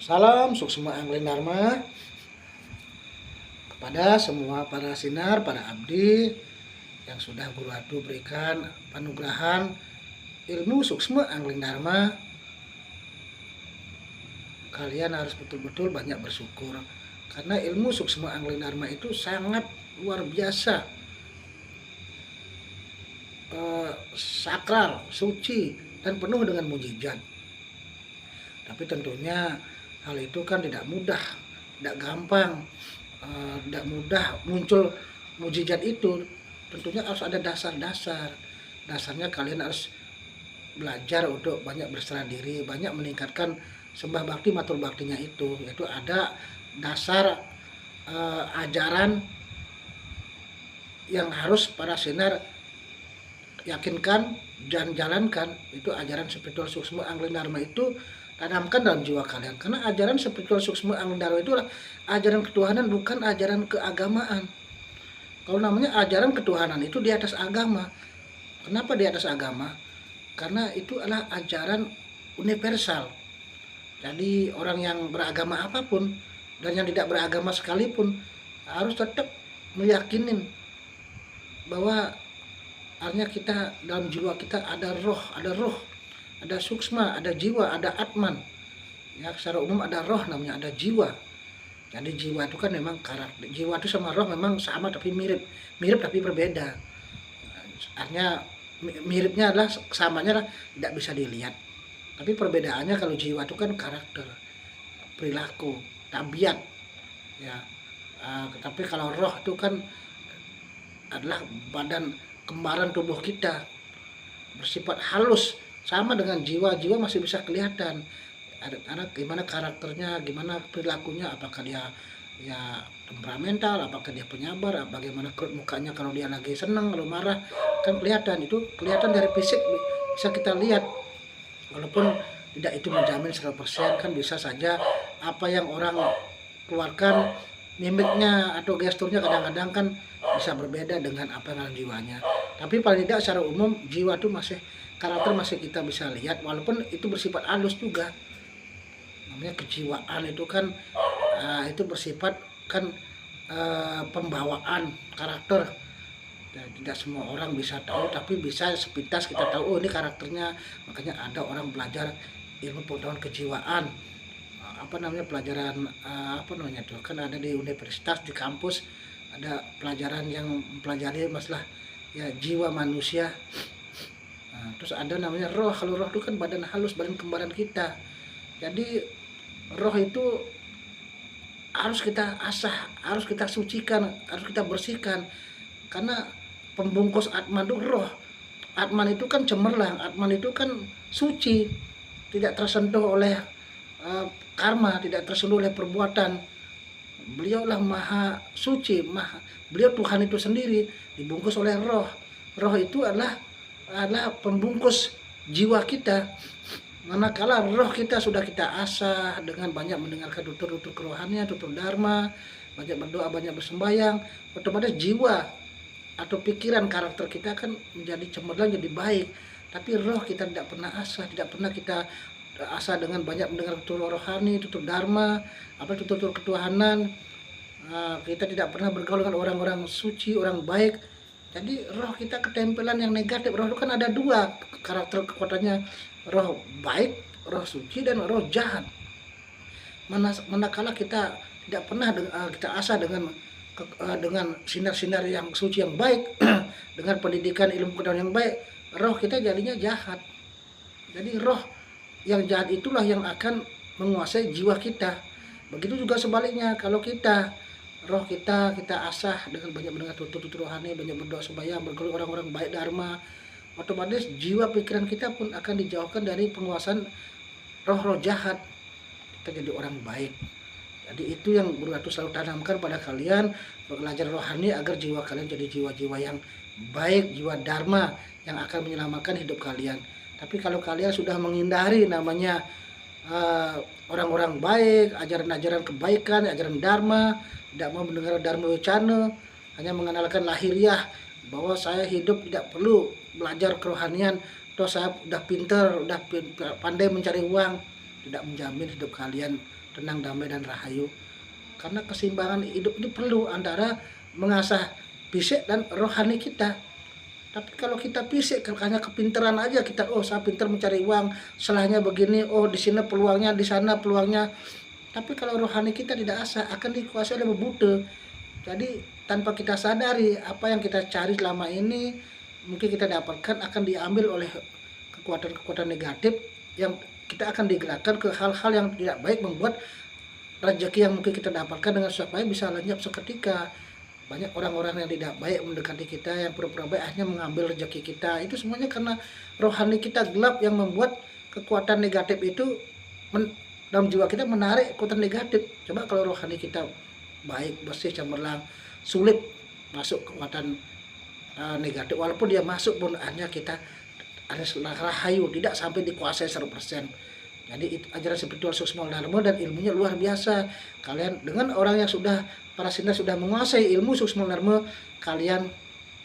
Salam suksma angling dharma kepada semua para sinar, para abdi yang sudah Guru Adu berikan panugrahan ilmu suksma angling dharma. Kalian harus betul-betul banyak bersyukur karena ilmu suksma angling dharma itu sangat luar biasa, sakral, suci, dan penuh dengan mujizat. Tapi tentunya hal itu kan tidak mudah, tidak gampang, tidak mudah muncul mujizat itu. Tentunya harus ada dasar-dasar. Dasarnya kalian harus belajar untuk banyak berserah diri, banyak meningkatkan sembah bakti matur baktinya itu. Yaitu ada dasar ajaran yang harus para sinar yakinkan dan jalankan. Itu ajaran spiritual suksma angling dharma itu tanamkan dalam jiwa kalian, karena ajaran spiritual suksma angling dharma itu adalah ajaran ketuhanan, bukan ajaran keagamaan. Kalau namanya ajaran ketuhanan itu di atas agama. Kenapa di atas agama? Karena itu adalah ajaran universal. Jadi orang yang beragama apapun dan yang tidak beragama sekalipun harus tetap meyakinin bahwa artinya kita dalam jiwa kita ada roh, ada suksma, ada jiwa, ada atman. Ya, secara umum ada roh namanya, ada jiwa. Jadi jiwa itu kan memang karakter. Jiwa itu sama roh memang sama tapi mirip tapi berbeda. Artinya miripnya adalah kesamanya adalah tidak bisa dilihat. Tapi perbedaannya kalau jiwa itu kan karakter, perilaku, tabiat. Ya. Tapi kalau roh itu kan adalah badan kembaran tubuh kita, bersifat halus, sama dengan jiwa masih bisa kelihatan ada gimana karakternya, gimana perilakunya, apakah dia ya temperamental, apakah dia penyabar, bagaimana mukanya kalau dia lagi senang, kalau marah, kan kelihatan. Itu kelihatan dari fisik, bisa kita lihat, walaupun tidak itu menjamin 100%, kan bisa saja apa yang orang keluarkan, mimiknya atau gesturnya kadang-kadang kan bisa berbeda dengan apa yang dalam jiwanya. Tapi paling tidak secara umum jiwa itu masih, karakter masih kita bisa lihat, walaupun itu bersifat halus juga. Namanya kejiwaan itu kan itu bersifat kan pembawaan karakter. Dan tidak semua orang bisa tahu, tapi bisa sepintas kita tahu, oh ini karakternya. Makanya ada orang belajar ilmu pengetahuan kejiwaan, apa namanya, pelajaran apa namanya tuh, kan ada di universitas, di kampus ada pelajaran yang mempelajari masalah ya jiwa manusia. Terus ada namanya roh. Kalau roh itu kan badan halus, badan kembaran kita. Jadi roh itu harus kita asah, harus kita sucikan, harus kita bersihkan. Karena pembungkus atman itu roh. Atman itu kan cemerlang, atman itu kan suci, tidak tersentuh oleh karma, tidak tersentuh oleh perbuatan. Beliaulah maha suci, beliau Tuhan itu sendiri, dibungkus oleh roh. Roh itu adalah pembungkus jiwa kita. Manakala roh kita sudah kita asah dengan banyak mendengarkan tutur-tutur kerohanian, tutur dharma, banyak berdoa, banyak bersembahyang, otomatis jiwa atau pikiran, karakter kita akan menjadi cemerlang, jadi baik. Tapi roh kita tidak pernah asah, tidak pernah kita asah dengan banyak mendengar tutur rohani, tutur dharma, tutur ketuhanan. Kita tidak pernah bergaul dengan orang-orang suci, orang baik. Jadi roh kita ketempelan yang negatif. Roh itu kan ada dua karakter kekuatannya, roh baik, roh suci, dan roh jahat. Manakala kita tidak pernah kita asah dengan sinar-sinar yang suci, yang baik, dengan pendidikan ilmu pengetahuan yang baik, roh kita jadinya jahat. Jadi roh yang jahat itulah yang akan menguasai jiwa kita. Begitu juga sebaliknya, kalau roh kita asah dengan banyak mendengar tutur-tutur rohani, banyak berdoa sembahyang, bergaul orang-orang baik dharma, otomatis jiwa pikiran kita pun akan dijauhkan dari penguasaan roh-roh jahat. Kita jadi orang baik. Jadi itu yang Guru Atu selalu tanamkan pada kalian, belajar rohani agar jiwa kalian jadi jiwa-jiwa yang baik, jiwa dharma yang akan menyelamatkan hidup kalian. Tapi kalau kalian sudah menghindari namanya orang-orang baik, ajaran-ajaran kebaikan, ajaran dharma, tidak mau mendengar dharma wacana, hanya mengenalkan lahiriah, bahwa saya hidup tidak perlu belajar kerohanian, toh saya udah pinter, pandai mencari uang, tidak menjamin hidup kalian tenang, damai, dan rahayu. Karena keseimbangan hidup itu perlu antara mengasah fisik dan rohani kita. Tapi kalau kita fisik hanya kepintaran aja, kita saya pintar mencari uang, salahnya begini, di sini peluangnya, di sana peluangnya. Tapi kalau rohani kita tidak asah, akan dikuasai oleh buta. Jadi tanpa kita sadari apa yang kita cari selama ini mungkin kita dapatkan akan diambil oleh kekuatan-kekuatan negatif yang kita akan digerakkan ke hal-hal yang tidak baik, membuat rezeki yang mungkin kita dapatkan dengan susah payah bisa lenyap seketika. Banyak orang-orang yang tidak baik mendekati kita, yang pura-pura baik hanya mengambil rezeki kita. Itu semuanya karena rohani kita gelap yang membuat kekuatan negatif itu dalam jiwa kita menarik kekuatan negatif. Coba kalau rohani kita baik, bersih, cemerlang, sulit masuk kekuatan negatif. Walaupun dia masuk pun hanya kita ada rahayu, tidak sampai dikuasai 100%. Jadi ajaran spiritual Suksma Dharma dan ilmunya luar biasa. Kalian dengan orang yang para sinta sudah menguasai ilmu Suksma Dharma, kalian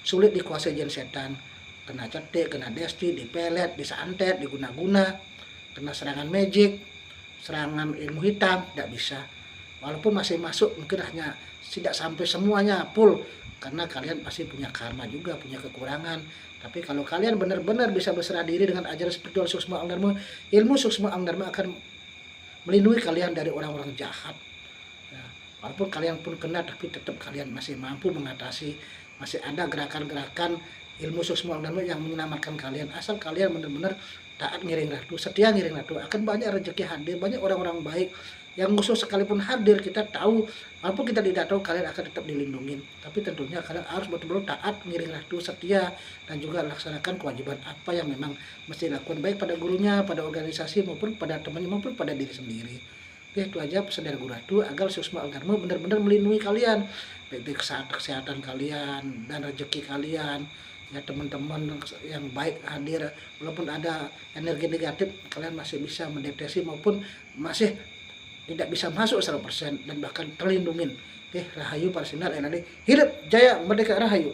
sulit dikuasai jin setan. Kena cetek, kena desti, dipelet, disantet, diguna-guna, kena serangan magic, serangan ilmu hitam, tidak bisa. Walaupun masih masuk, mungkin hanya tidak sampai semuanya full, karena kalian pasti punya karma juga, punya kekurangan. Tapi kalau kalian benar-benar bisa berserah diri dengan ajaran spiritual Suksma Dharma, ilmu Suksma Dharma akan melindungi kalian dari orang-orang jahat. Ya, walaupun kalian pun kena, tapi tetap kalian masih mampu mengatasi. Masih ada gerakan-gerakan ilmu Suksma Dharma yang menyelamatkan kalian. Asal kalian benar-benar taat ngiring ratu, setia ngiring ratu, akan banyak rezeki hadir, banyak orang-orang baik. Yang musuh sekalipun hadir, kita tahu, walaupun kita tidak tahu, kalian akan tetap dilindungi. Tapi tentunya kalian harus betul-betul taat, ngiring ratu, setia, dan juga laksanakan kewajiban apa yang memang mesti dilakukan, baik pada gurunya, pada organisasi, maupun pada temannya, maupun pada diri sendiri. Oke, itu aja pesan dari Guru Ratu, agar Suksma Dharma benar-benar melindungi kalian, baik kesehatan kalian dan rezeki kalian. Ya, teman-teman yang baik hadir, walaupun ada energi negatif, kalian masih bisa mendeteksi maupun masih tidak bisa masuk 100% dan bahkan terlindungin. Rahayu para sinar, hidup jaya merdeka rahayu.